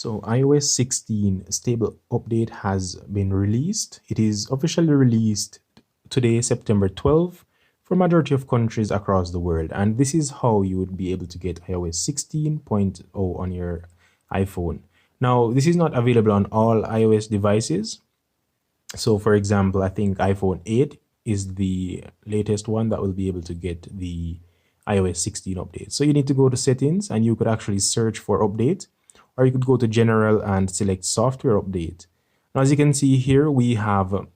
So iOS 16 stable update has been released. It is officially released today, September 12th, for majority of countries across the world. And this is how you would be able to get iOS 16.0 on your iPhone. Now, this is not available on all iOS devices. So for example, I think iPhone 8 is the latest one that will be able to get the iOS 16 update. So you need to go to settings and you could actually search for update, or you could go to general and select software update. Now, as you can see here, we have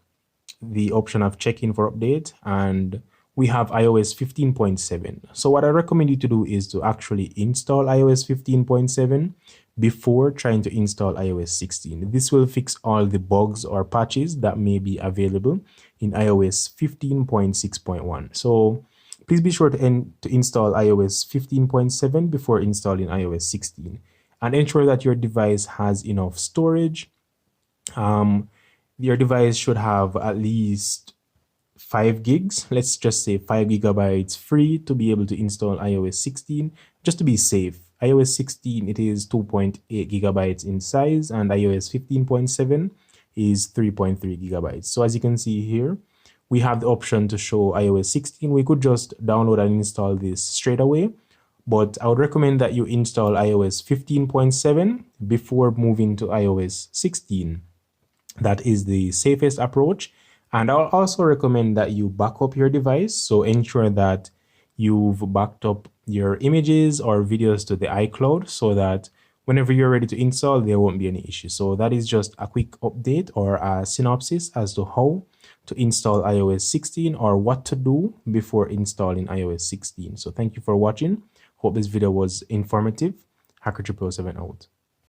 the option of checking for update, and we have iOS 15.7. So what I recommend you to do is to actually install iOS 15.7 before trying to install iOS 16. This will fix all the bugs or patches that may be available in iOS 15.6.1. So please be sure to install iOS 15.7 before installing iOS 16, and ensure that your device has enough storage. Your device should have at least 5 gigs. Let's just say 5 gigabytes free to be able to install iOS 16, just to be safe. iOS 16, it is 2.8 gigabytes in size, and iOS 15.7 is 3.3 gigabytes. So as you can see here, we have the option to show iOS 16. We could just download and install this straight away, but I would recommend that you install iOS 15.7 before moving to iOS 16. That is the safest approach. And I'll also recommend that you back up your device. So ensure that you've backed up your images or videos to the iCloud so that whenever you're ready to install, there won't be any issue. So that is just a quick update or a synopsis as to how to install iOS 16 or what to do before installing iOS 16. So thank you for watching. Hope this video was informative. Hacker 007 out.